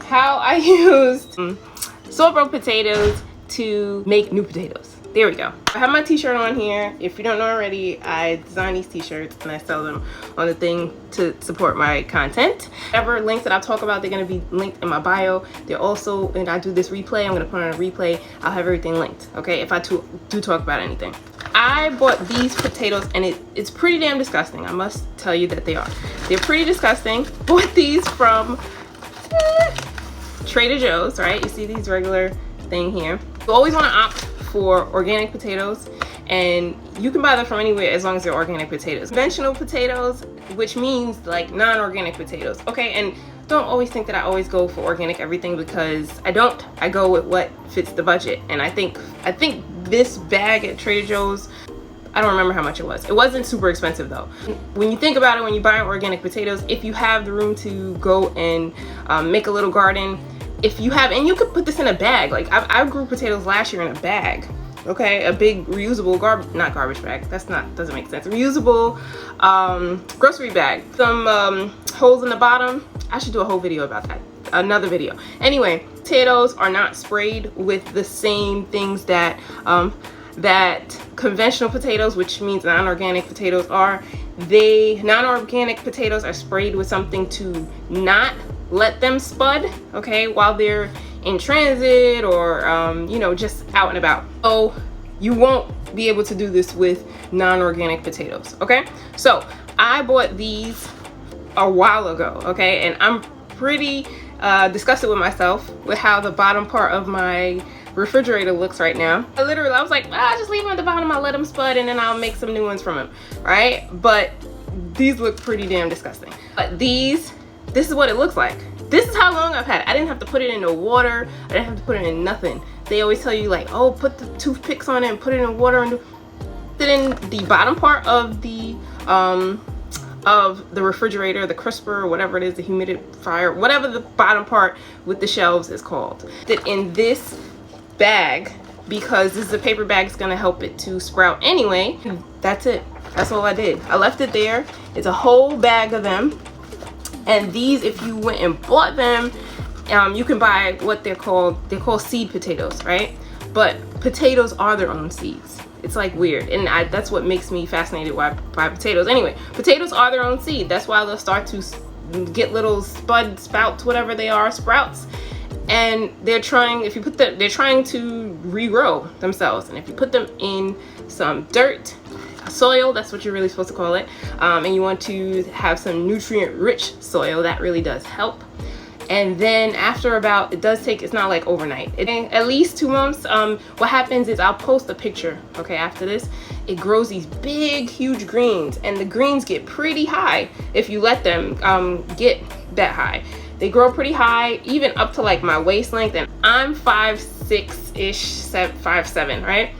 how I used soil potatoes to make new potatoes. There we go. I have my t-shirt on here. If you don't know already, I design these t-shirts and I sell them on the thing to support my content. Whatever links that I talk about, they're going to be linked in my bio. They're also, and I do this replay, I'm going to put on a replay. I'll have everything linked, okay, if I do talk about anything. I bought these potatoes and it's pretty damn disgusting. I must tell you that they are. They're pretty disgusting. Bought these from Trader Joe's, right? You see these regular thing here. You always want to opt for organic potatoes, and you can buy them from anywhere as long as they're organic potatoes. Conventional potatoes, which means like non-organic potatoes, okay? And don't always think that I always go for organic everything, because I don't. I go with what fits the budget. And I think this bag at Trader Joe's, I don't remember how much it was. It wasn't super expensive though. When you think about it, when you buy organic potatoes, if you have the room to go and make a little garden, if you have, and you could put this in a bag. Like I grew potatoes last year in a bag, okay? A big reusable not garbage bag. Doesn't make sense. Reusable grocery bag. Some holes in the bottom. I should do a whole video about that. Another video. Anyway, potatoes are not sprayed with the same things that that conventional potatoes, which means non-organic potatoes, are. Non-organic potatoes are sprayed with something to not let them spud, okay, while they're in transit or you know, just out and about. So you won't be able to do this with non-organic potatoes, okay? So I bought these a while ago, okay, and I'm pretty disgusted with myself with how the bottom part of my refrigerator looks right now. I was like, just leave them at the bottom, I'll let them spud and then I'll make some new ones from them, right? But these look pretty damn disgusting. But this is what it looks like. This is how long I've had it. I didn't have to put it in the water. I didn't have to put it in nothing. They always tell you like, oh, put the toothpicks on it and put it in water and put it in the bottom part of the refrigerator, the crisper, or whatever it is, the humidifier, whatever the bottom part with the shelves is called. Put it in this bag because this is a paper bag. It's gonna help it to sprout anyway. That's it. That's all I did. I left it there. It's a whole bag of them. And these, if you went and bought them, you can buy what they're called seed potatoes, right? But potatoes are their own seeds. It's like weird, and that's what makes me fascinated by potatoes. Anyway, potatoes are their own seed. That's why they'll start to get little spud sprouts, whatever they are, sprouts. And they're trying to regrow themselves. And if you put them in some dirt, soil, that's what you're really supposed to call it, and you want to have some nutrient rich soil, that really does help. And then after about, it's not like overnight, at least 2 months, what happens is I'll post a picture, okay, after this. It grows these big huge greens, and the greens get pretty high if you let them get that high. They grow pretty high, even up to like my waist length, and I'm 5'6"-ish, 5'7", right?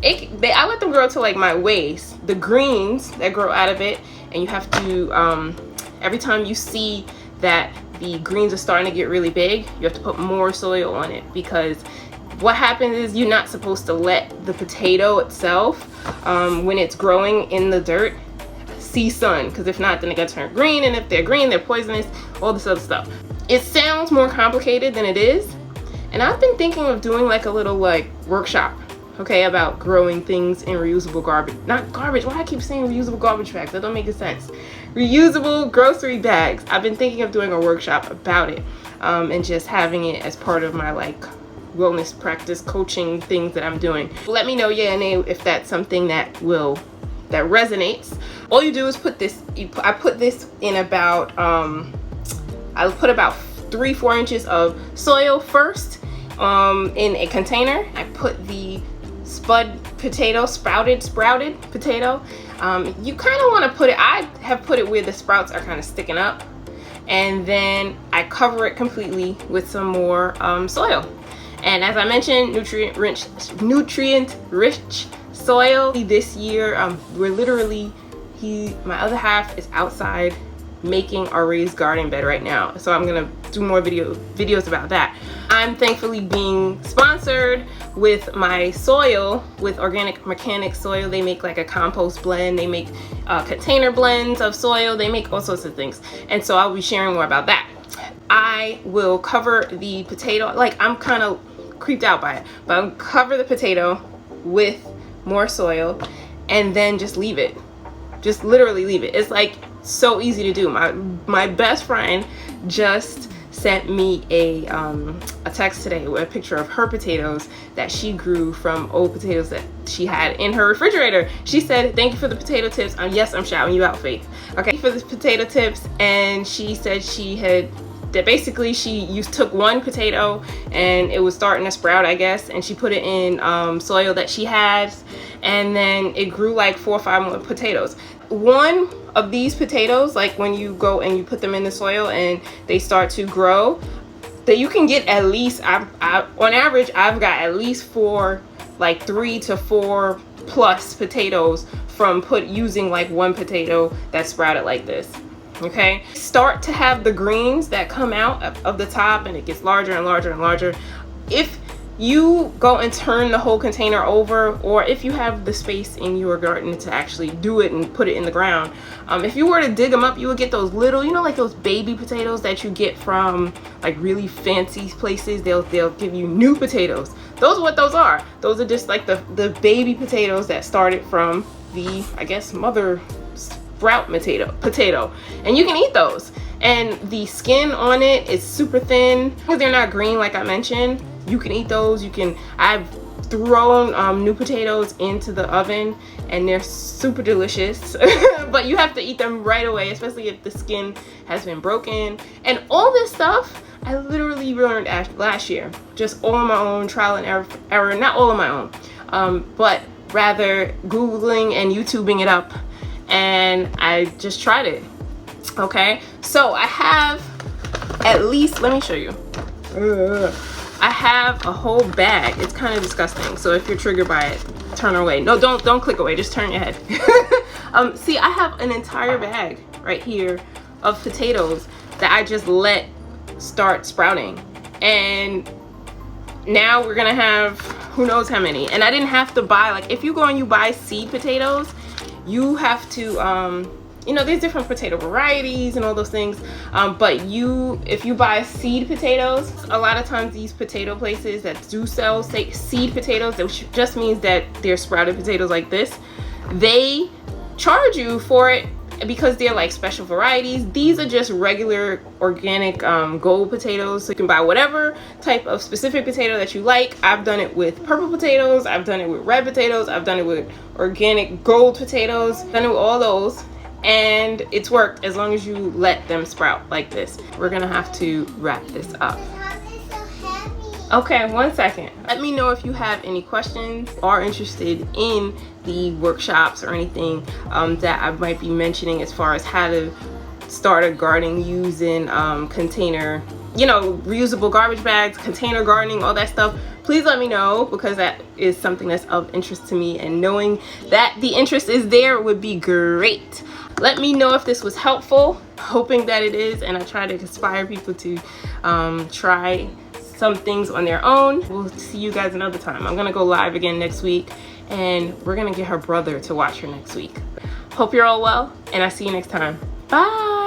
I let them grow to like my waist, the greens that grow out of it, and you have to, every time you see that the greens are starting to get really big, you have to put more soil on it, because what happens is you're not supposed to let the potato itself, when it's growing in the dirt, see sun, because if not, then it gonna turn green, and if they're green, they're poisonous, all this other stuff. It sounds more complicated than it is, and I've been thinking of doing like a little like workshop, okay, about growing things in reusable not garbage, why do I keep saying reusable garbage bags? That don't make sense. Reusable grocery bags. I've been thinking of doing a workshop about it, and just having it as part of my like wellness practice coaching things that I'm doing. Let me know, yeah, and if that's something that resonates. All you do is put this, I put this in about, I put about 3-4 inches of soil first in a container. I put the sprouted potato. You kind of want to put it, I have put it where the sprouts are kind of sticking up, and then I cover it completely with some more soil. And as I mentioned, nutrient rich soil. This year, we're literally, my other half is outside making our raised garden bed right now, so I'm gonna do more videos about that. I'm thankfully being sponsored with my soil with Organic Mechanics soil. They make like a compost blend, they make container blends of soil, they make all sorts of things, and so I'll be sharing more about that. I will cover the potato, like I'm kind of creeped out by it, but I'll cover the potato with more soil and then just leave it. Just literally leave it. It's like so easy to do. My best friend just sent me a text today with a picture of her potatoes that she grew from old potatoes that she had in her refrigerator. She said, "Thank you for the potato tips." Yes, I'm shouting you out, Faith. Okay, for the potato tips. And she said that basically she took one potato and it was starting to sprout, I guess, and she put it in soil that she has, and then it grew like 4 or 5 more potatoes. One of these potatoes, like when you go and you put them in the soil and they start to grow, that you can get at least, on average, I've got at least 4, like 3 to 4 plus potatoes from using like one potato that sprouted like this. Okay, start to have the greens that come out of the top, and it gets larger and larger and larger. If you go and turn the whole container over, or if you have the space in your garden to actually do it and put it in the ground, if you were to dig them up, you would get those little, you know, like those baby potatoes that you get from like really fancy places. They'll give you new potatoes. Those are what those are. Those are just like the baby potatoes that started from the, I guess, mother sprout potato, and you can eat those. And the skin on it is super thin because they're not green, like I mentioned. You can eat those. I've thrown new potatoes into the oven and they're super delicious. But you have to eat them right away, especially if the skin has been broken. And all this stuff I literally learned last year, just all on my own, trial and error, not all on my own, but rather Googling and YouTubing it up, and I just tried it. Okay, so I have at least, let me show you. I have a whole bag. It's kind of disgusting, so if you're triggered by it, turn away. No, don't click away, just turn your head. See, I have an entire bag right here of potatoes that I just let start sprouting, and now we're gonna have who knows how many. And I didn't have to buy, like, if you go and you buy seed potatoes, you have to you know, there's different potato varieties and all those things, but if you buy seed potatoes, a lot of times these potato places that do sell seed potatoes, which just means that they're sprouted potatoes like this, they charge you for it because they're like special varieties. These are just regular organic gold potatoes, so you can buy whatever type of specific potato that you like. I've done it with purple potatoes, I've done it with red potatoes, I've done it with organic gold potatoes, I've done it with all those, and it's worked as long as you let them sprout like this. We're gonna have to wrap this up. Okay, 1 second. Let me know if you have any questions or are interested in the workshops or anything that I might be mentioning as far as how to start a garden using container, you know, reusable garbage bags, container gardening, all that stuff. Please let me know, because that is something that's of interest to me, and knowing that the interest is there would be great. Let me know if this was helpful, hoping that it is, and I try to inspire people to try some things on their own. We'll see you guys another time. I'm gonna go live again next week, and we're gonna get her brother to watch her next week. Hope you're all well, and I'll see you next time. Bye.